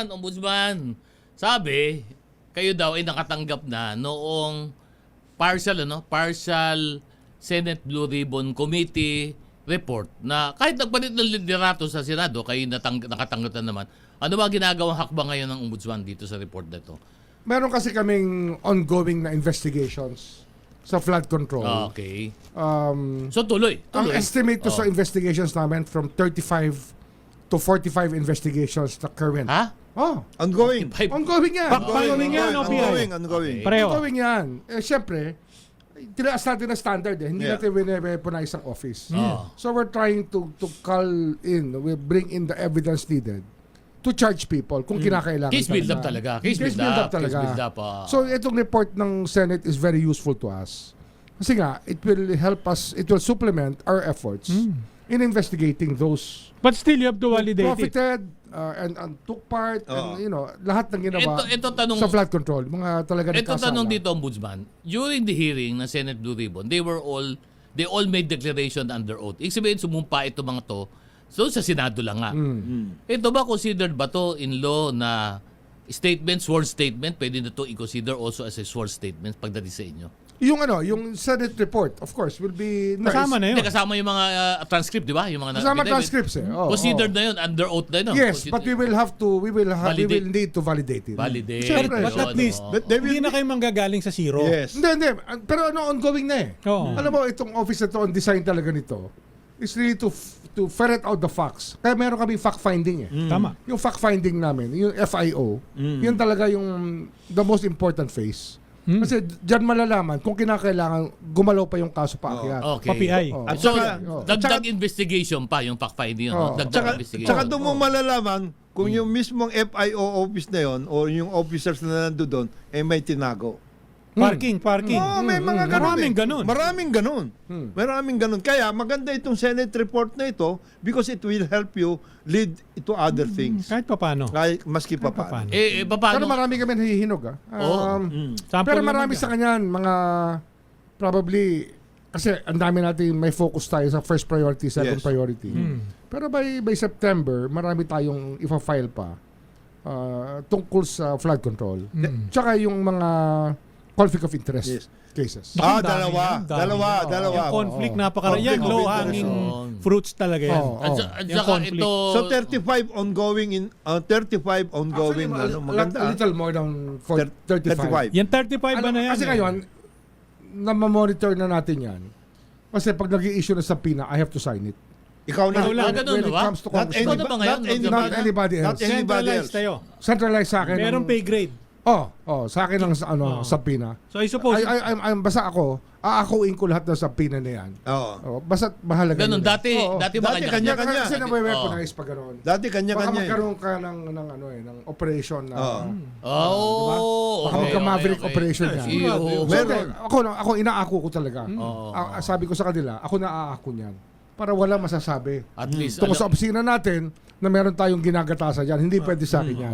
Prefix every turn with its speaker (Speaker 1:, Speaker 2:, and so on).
Speaker 1: Ombudsman, sabi, kayo daw ay nakatanggap na noong partial Senate Blue Ribbon Committee report na kahit nagpalit ng liderato sa Senado, kayo nakatanggap na naman. Ano ba ginagawang hakbang ngayon ng Ombudsman dito sa report na ito?
Speaker 2: Meron kasi kaming ongoing na investigations sa flood control.
Speaker 1: Okay. So tuloy.
Speaker 2: Ang estimate ko sa investigations namin from 35 to 45 investigations na current.
Speaker 1: Ha?
Speaker 2: Oh,
Speaker 3: Ongoing.
Speaker 2: ongoing yan.
Speaker 4: Ongoing yan, no, PI?
Speaker 3: Ongoing.
Speaker 4: Pareho.
Speaker 2: Ongoing yan. Siyempre, tinaas natin na standard eh. Hindi
Speaker 3: Yeah.
Speaker 2: natin wineponize ang office.
Speaker 1: Oh.
Speaker 2: So we're trying to call in, we bring in the evidence needed to charge people kung kinakailangan.
Speaker 1: Case build up talaga. Case build up
Speaker 2: talaga.
Speaker 1: Case build up.
Speaker 2: So itong report ng Senate is very useful to us. Kasi nga, it will help us, it will supplement our efforts in investigating those
Speaker 4: But still, you have to validate it.
Speaker 2: profited and took part and lahat ng ginawa
Speaker 1: Ito tanong,
Speaker 2: sa flood control. Mga talaga
Speaker 1: ito tanong
Speaker 2: nagkasala.
Speaker 1: dito, Ombudsman. During the hearing ng Senate Blue Ribbon, they all made declaration under oath. Ibig sabihin, sumumpa ito mga to. So sa Senado lang nga. Ito ba considered ba to in law na statement, sworn statement? Pwede na to i-consider also as a sworn statement pagdating sa inyo?
Speaker 2: Yung Senate report, of course, will be
Speaker 4: Kasama na yun.
Speaker 1: Hindi, kasama yung mga transcript, di ba? Yung mga
Speaker 2: Kasama
Speaker 1: affidavit.
Speaker 2: transcripts eh. Oh,
Speaker 1: Considered na yun, under oath na yun.
Speaker 2: Yes, but we will
Speaker 1: Validate.
Speaker 2: need to validate it.
Speaker 1: Validate.
Speaker 2: Siyempre.
Speaker 4: But at least,
Speaker 3: But they will
Speaker 4: hindi na kayo manggagaling sa zero.
Speaker 3: Yes.
Speaker 2: Hindi. Pero ongoing na eh.
Speaker 4: Oo.
Speaker 2: Alam mo, itong office na to, ang design talaga nito, is really to ferret out the facts. Kaya meron kami fact-finding eh.
Speaker 4: Tama.
Speaker 2: Yung fact-finding namin, yung FIO, yun talaga yung the most important phase. Kasi dyan malalaman kung kinakailangan gumalaw pa yung kaso paakyat.
Speaker 1: Okay.
Speaker 4: Pa-PI.
Speaker 2: Oh.
Speaker 3: At
Speaker 1: So,
Speaker 3: saka-
Speaker 1: dagdag investigation pa yung fact-finding.
Speaker 2: Oh.
Speaker 1: Dagdag investigation.
Speaker 3: Tsaka doon mo malalaman kung yung mismong FIO office na yon o yung officers na nando doon ay may tinago.
Speaker 4: Parking.
Speaker 3: Oo, may mga ganun.
Speaker 4: Maraming ganun.
Speaker 3: Maraming ganun. Maraming ganun. Kaya maganda itong Senate report na ito because it will help you lead to other things.
Speaker 4: Kahit pa paano.
Speaker 3: Kahit maski pa paano.
Speaker 4: paano.
Speaker 2: Pero
Speaker 1: Paano?
Speaker 2: marami kami nahihinog ah.
Speaker 4: Sample
Speaker 2: Pero
Speaker 4: naman
Speaker 2: marami
Speaker 4: yan.
Speaker 2: sa kanyan, mga probably, kasi ang dami natin may focus tayo sa first priority, second
Speaker 3: Yes.
Speaker 2: priority. Pero by September, marami tayong ifa-file pa tungkol sa flood control. Tsaka yung mga conflict of interest
Speaker 3: Yes.
Speaker 2: cases.
Speaker 4: Ang dami yan,
Speaker 3: Dalawa.
Speaker 4: Yung conflict,
Speaker 2: Oo.
Speaker 4: napakarami. Yan,
Speaker 3: Conflict of
Speaker 4: low-hanging
Speaker 1: interest.
Speaker 4: fruits talaga yan.
Speaker 2: Oo.
Speaker 1: At
Speaker 4: Yung
Speaker 1: saka
Speaker 4: conflict.
Speaker 1: ito...
Speaker 3: So 35 ongoing
Speaker 2: Actually,
Speaker 3: maganda.
Speaker 2: a little more than 35.
Speaker 4: Yan 35 ba na yan?
Speaker 2: Kasi ngayon, na-monitor na natin yan. Kasi pag nag-i-issue na sa PINA, I have to sign it.
Speaker 3: Ikaw na.
Speaker 4: Ikaw lang.
Speaker 1: ganun
Speaker 2: When
Speaker 1: na
Speaker 2: it
Speaker 1: ba?
Speaker 2: comes to
Speaker 3: Not
Speaker 2: Congressman.
Speaker 1: Ano ba ngayon?
Speaker 2: Not anybody else.
Speaker 3: Not anybody
Speaker 4: Centralized
Speaker 3: else.
Speaker 4: tayo.
Speaker 2: Centralized sa akin.
Speaker 4: Merong pay grade.
Speaker 2: Sa akin ang sa PINA.
Speaker 4: So I suppose,
Speaker 2: Basta ako, aakuin ko lahat ng sa PINA na yan.
Speaker 3: Oo.
Speaker 2: Basta mahalaga
Speaker 1: Ganun,
Speaker 2: yun.
Speaker 1: dati ba
Speaker 3: Dati
Speaker 1: kanya?
Speaker 3: kanya-kanya.
Speaker 2: Kasi na-weaponize pa gano'n.
Speaker 3: Dati
Speaker 2: Baka
Speaker 3: kanya-kanya.
Speaker 2: magkaroon ka ng operation na...
Speaker 1: Oh,
Speaker 2: Baka magka-maverick operation yan.
Speaker 1: Iyo.
Speaker 3: Meron.
Speaker 2: Ako inaako ko talaga.
Speaker 1: Oo.
Speaker 2: Sabi ko sa kanila, ako naaako niyan. Para wala masasabi.
Speaker 1: At least,
Speaker 2: Tungkol sa opisina natin na meron tayong ginagatasan dyan. Hindi pwede sa akin yan.